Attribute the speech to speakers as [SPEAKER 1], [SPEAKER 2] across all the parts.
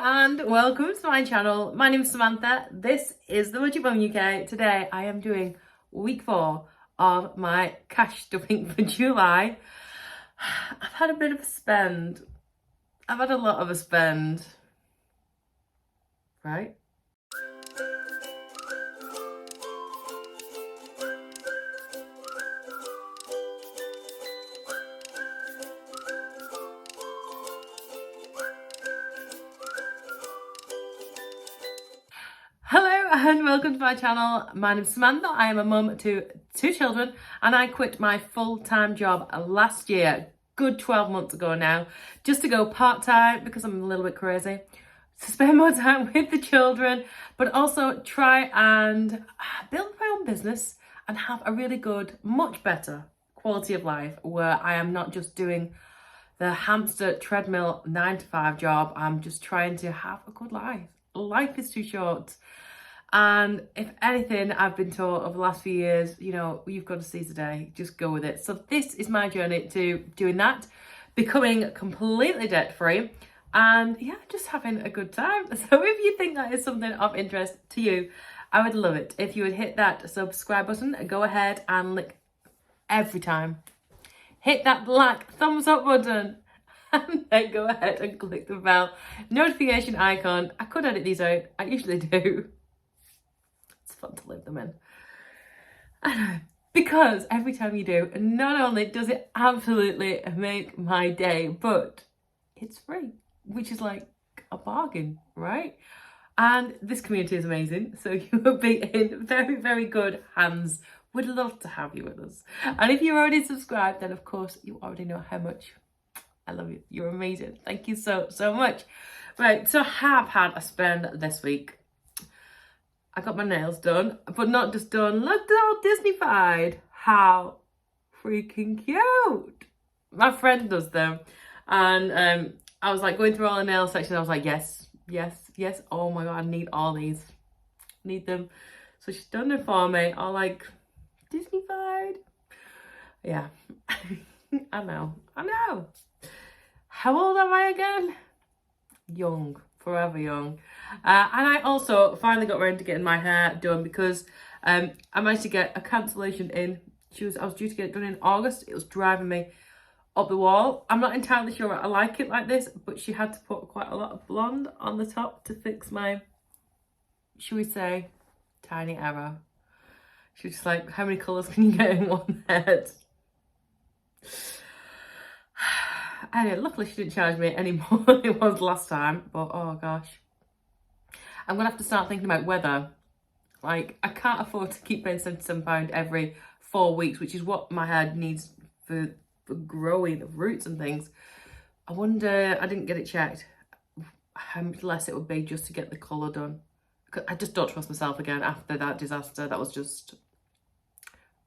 [SPEAKER 1] and welcome to my channel. My name is Samantha. This is the Budget Mum UK. Today I am doing week 4 of my cash stuffing for July. I've had a bit of a spend. I've had a lot of a spend. Right? Hello and welcome to my channel. My name is Samantha. I am a mum to 2 children and I quit my full-time job last year, good 12 months ago now, just to go part-time because I'm a little bit crazy, to spend more time with the children, but also try and build my own business and have a really good, much better quality of life where I am not just doing the hamster treadmill 9-to-5 job. I'm just trying to have a good life. Life is too short. And if anything, I've been taught over the last few years, you know, you've got to seize the day, just go with it. So this is my journey to doing that, becoming completely debt-free and yeah, just having a good time. So if you think that is something of interest to you, I would love it if you would hit that subscribe button and go ahead and lick every time. Hit that black thumbs up button and then go ahead and click the bell notification icon. I could edit these out, I usually do. It's fun to leave them in. I know, because every time you do, not only does it absolutely make my day, but it's free, which is like a bargain, right? And this community is amazing, so you will be in very, very good hands. We'd love to have you with us. And if you're already subscribed, then of course you already know how much I love you. You're amazing. Thank you so, so much. Right, so I have had a spend this week. I got my nails done, but not just done. Look, they're all Disney-fied. How freaking cute. My friend does them. And I was like going through all the nail sections. I was like, yes, yes, yes. Oh my God, I need all these. Need them. So she's done them for me. All like Disney-fied. Yeah. I know. How old am I again? Young. Forever young. And I also finally got around to getting my hair done because I managed to get a cancellation in. I was due to get it done in August. It was driving me up the wall. I'm not entirely sure I like it like this, but she had to put quite a lot of blonde on the top to fix my, should we say, tiny error. She was just like, how many colours can you get in one head? Anyway, luckily she didn't charge me any more than it was last time, but oh gosh. I'm gonna have to start thinking about weather. Like, I can't afford to keep paying £77 every 4 weeks, which is what my hair needs for growing of roots and things. I wonder, I didn't get it checked, how much less it would be just to get the colour done. I just don't trust myself again after that disaster. That was just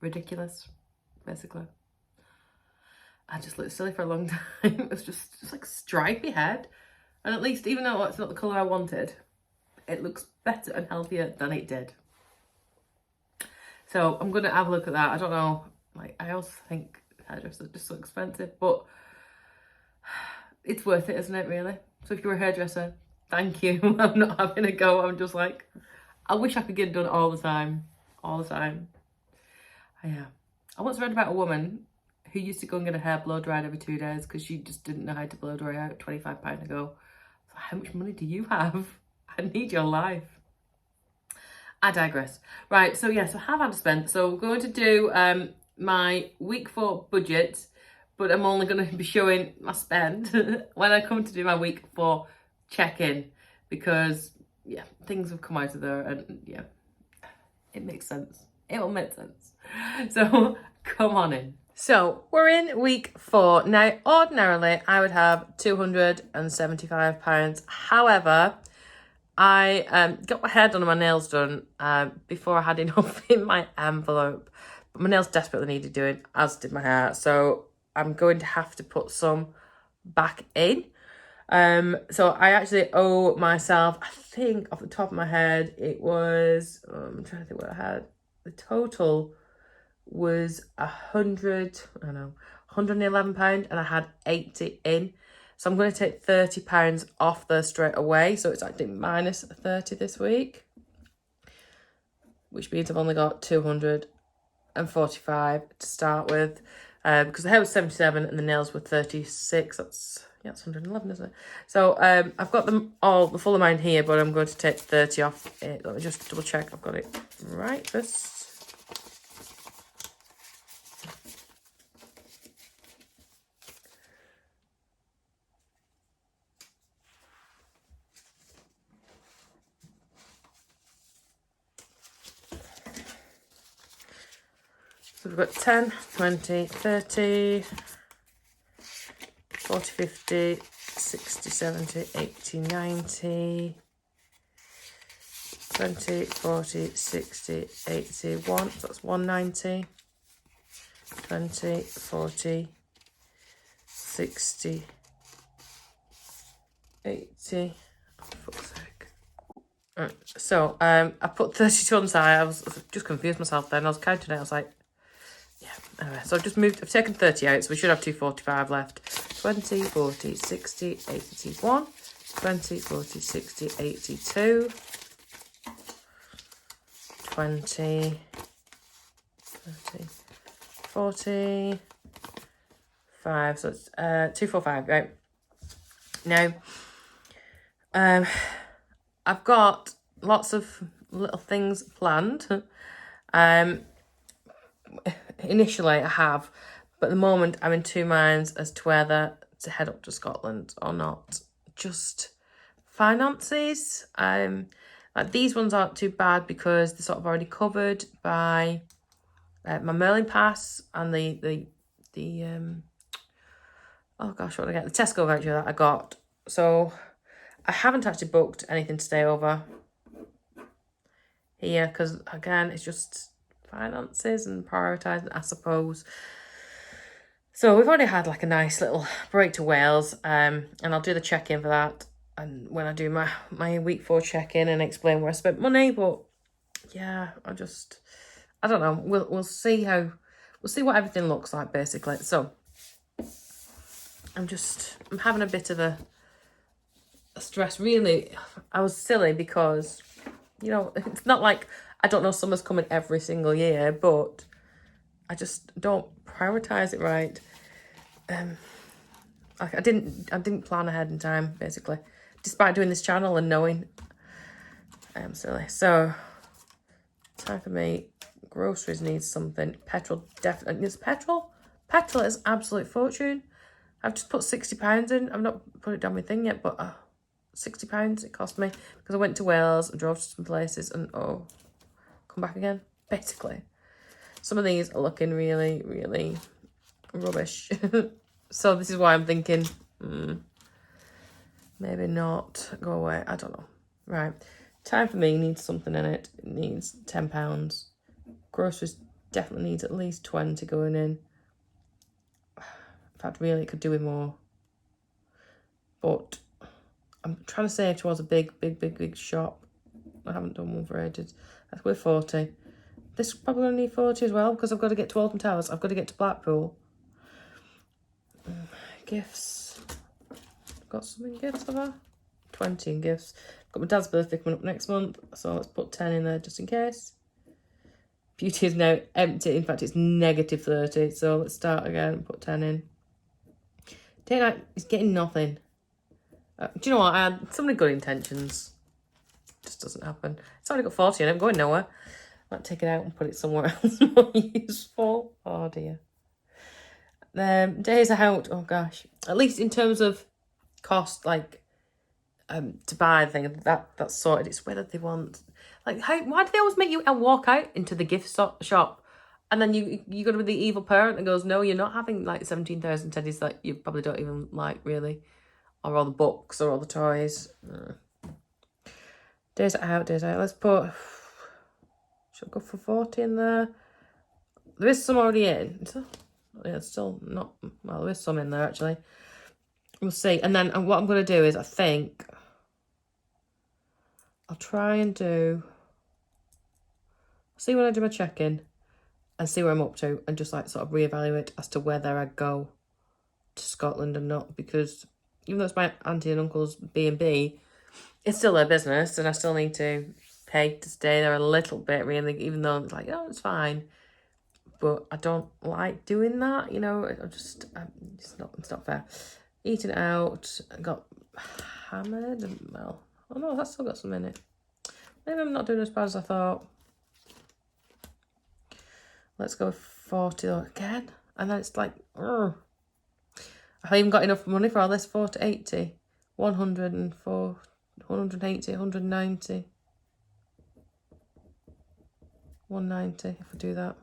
[SPEAKER 1] ridiculous, basically. I just looked silly for a long time. It was just like stripy head. And at least, even though it's not the colour I wanted, it looks better and healthier than it did. So I'm going to have a look at that. I don't know. Like, I also think hairdressers are just so expensive, but it's worth it, isn't it, really? So if you're a hairdresser, thank you. I'm not having a go. I'm just like, I wish I could get it done all the time. All the time. Yeah. I once read about a woman who used to go and get her hair blow dried every 2 days because she just didn't know how to blow dry out £25 ago. So how much money do you have? I need your life. I digress. Right, so yes, I have had to spend. So we're going to do my week 4 budget, but I'm only going to be showing my spend when I come to do my week 4 check-in because, yeah, things have come out of there and, yeah, it makes sense. It will make sense. So come on in. So we're in week 4. Now, ordinarily, I would have £275. However, I got my hair done and my nails done before I had enough in my envelope. But my nails desperately needed doing, as did my hair. So I'm going to have to put some back in. So I actually owe myself, I think off the top of my head, it was, I'm trying to think what I had. The total was £111 and I had 80 in. So I'm going to take £30 off there straight away. So it's actually minus 30 this week, which means I've only got 245 to start with. Because the hair was 77 and the nails were 36. That's 111, isn't it? So I've got them all, the full amount here, but I'm going to take 30 off it. Let me just double check I've got it right first. So we've got 10, 20, 30, 40, 50, 60, 70, 80, 90, 20, 40, 60, 81, so that's 190, 20, 40, 60, 80, oh, for fuck's sake. Right, so I put 32 on the side. I was just confused myself then. I was counting it, I was like, yeah, anyway, so I've just moved, I've taken 30 out, so we should have 245 left. 20, 40, 60, 81, 20, 40, 60, 82, 20, 30, 40, 5, so it's 245, right? Now, I've got lots of little things planned. Initially I have, but at the moment I'm in two minds as to whether to head up to Scotland or not. Just finances. Like these ones aren't too bad because they're sort of already covered by my Merlin pass and the oh gosh, what did I get? The Tesco voucher that I got. So I haven't actually booked anything to stay over here because again, it's just finances and prioritising, I suppose. So we've already had like a nice little break to Wales, and I'll do the check-in for that, and when I do my week 4 check-in and explain where I spent money. But yeah, I don't know. We'll see what everything looks like basically. So I'm having a bit of a stress. Really, I was silly because, you know, it's not like I don't know summer's coming every single year, but I just don't prioritise it right. I didn't plan ahead in time, basically, despite doing this channel and knowing I'm silly. So time for me. Groceries needs something. Petrol definitely needs petrol. Petrol is absolute fortune. I've just put £60 in. I've not put it down my thing yet, but £60 it cost me because I went to Wales and drove to some places and come back again. Basically, some of these are looking really, really rubbish. So this is why I'm thinking, maybe not. Go away. I don't know. Right. Time for me needs something in it. It needs £10. Groceries definitely needs at least 20 going in. In fact, really, it could do with more. But I'm trying to save towards a big shop. I haven't done one for ages. That's worth 40. This is probably going to need 40 as well because I've got to get to Alton Towers. I've got to get to Blackpool. Gifts. Got some in gifts, have I? 20 in gifts. Got my dad's birthday coming up next month, so let's put 10 in there just in case. Beauty is now empty. In fact, it's negative 30, so let's start again and put 10 in. Day night is getting nothing. Do you know what? I had so many good intentions. Just doesn't happen. It's already got 40 in it. I'm going nowhere. I might take it out and put it somewhere else more useful. Oh dear. Days out. Oh gosh. At least in terms of cost, like to buy a thing that's sorted. It's whether they want, like, why do they always make you walk out into the gift shop and then you got to be the evil parent that goes, no, you're not having like 17,000 teddies that you probably don't even like really, or all the books or all the toys. Days out. Let's put, should I go for 40 in there? There is some already in. Yeah, it's still not, well, there is some in there actually. We'll see. And then what I'm going to do is, I think I'll try and see when I do my check-in and see where I'm up to and just like sort of reevaluate as to whether I go to Scotland or not, because even though it's my auntie and uncle's B&B, it's still their business, and I still need to pay to stay there a little bit, really, even though it's like, oh, it's fine. But I don't like doing that, you know. It's not fair. Eating out, I got hammered, and well, oh no, that's still got some in it. Maybe I'm not doing as bad as I thought. Let's go with 40 again, and then it's like, ugh. I even got enough money for all this. 40, 80, 104, 180, 190, 190 if I do that.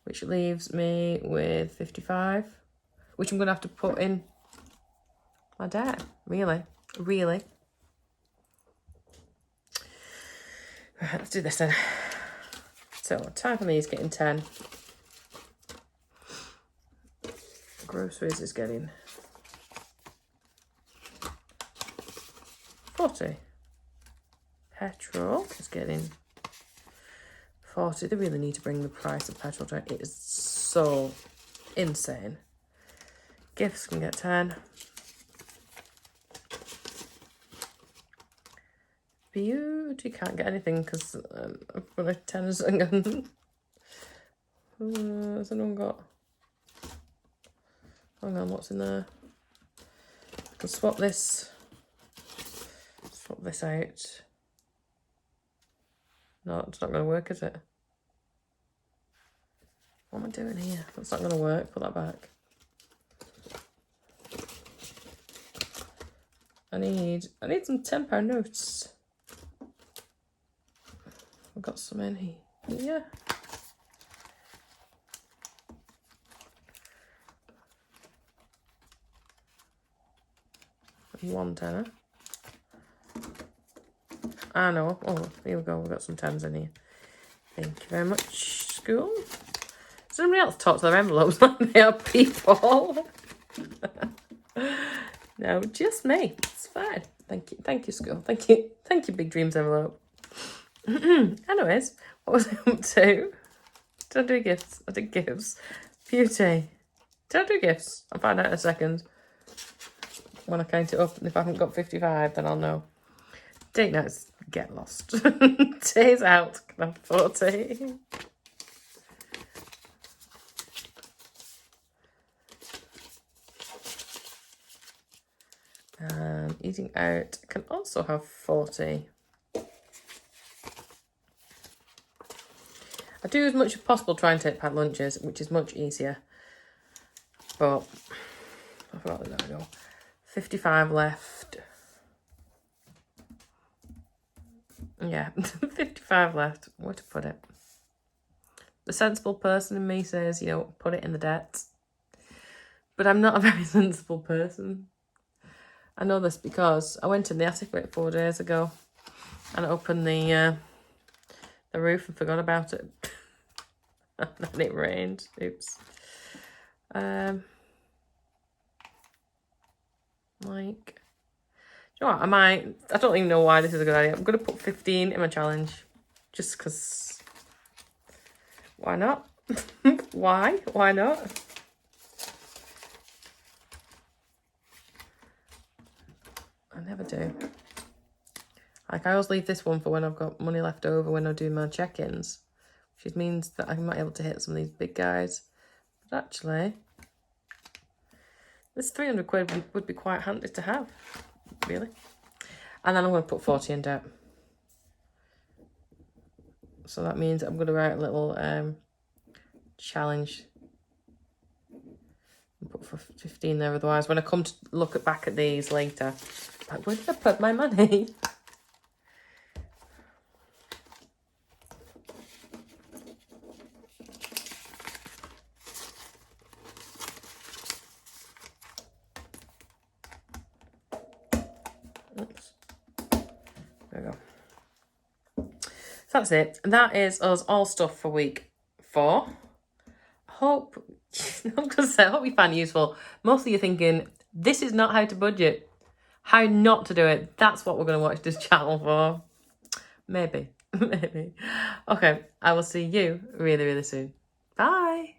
[SPEAKER 1] Which leaves me with 55, which I'm going to have to put in my debt. Really. Right, let's do this then. So, time for me is getting 10. Groceries is getting 40. Petrol is getting 40. They really need to bring the price of petrol down. It is so insane. Gifts can get 10. Beauty can't get anything because I've got a 10 again. Has anyone got? Hang on, what's in there? I can swap this out. No, it's not going to work, is it? What am I doing here? That's not going to work. Put that back. I need some £10 notes. I've got some in here. Yeah. One tenner. I know. Oh, here we go. We've got some tens in here. Thank you very much, school. Does anybody else talk to their envelopes like they are people? No, just me. It's fine. Thank you. Thank you, school. Thank you. Thank you, Big Dreams envelope. Anyways, what was I up to? Did I do gifts? I did gifts. Beauty. Did I do gifts? I'll find out in a second. When I count it up, and if I haven't got 55, then I'll know. Date notes, get lost. Days out, can I have 40? Eating out can also have 40. I do as much as possible try and take packed lunches, which is much easier. But I forgot that I know. 55 left. Yeah, 55 left. Where to put it? The sensible person in me says, you know, put it in the debt. But I'm not a very sensible person. I know this because I went in the attic about 4 days ago and I opened the roof and forgot about it. And then it rained. Oops. Like, you know what, I don't even know why this is a good idea. I'm going to put 15 in my challenge. Just because, why not? Why not? I never do. Like, I always leave this one for when I've got money left over when I do my check-ins. Which means that I'm not able to hit some of these big guys. But actually, this 300 quid would be quite handy to have, really. And then I'm going to put 40 in debt. So that means I'm going to write a little challenge. And put for 15 there, otherwise when I come to look back at these later, like, where did I put my money? So that's it. That is us all stuff for week 4. I hope you find it useful. Mostly you're thinking, this is not how to budget. How not to do it. That's what we're going to watch this channel for. Maybe. Maybe. Okay, I will see you really, really soon. Bye.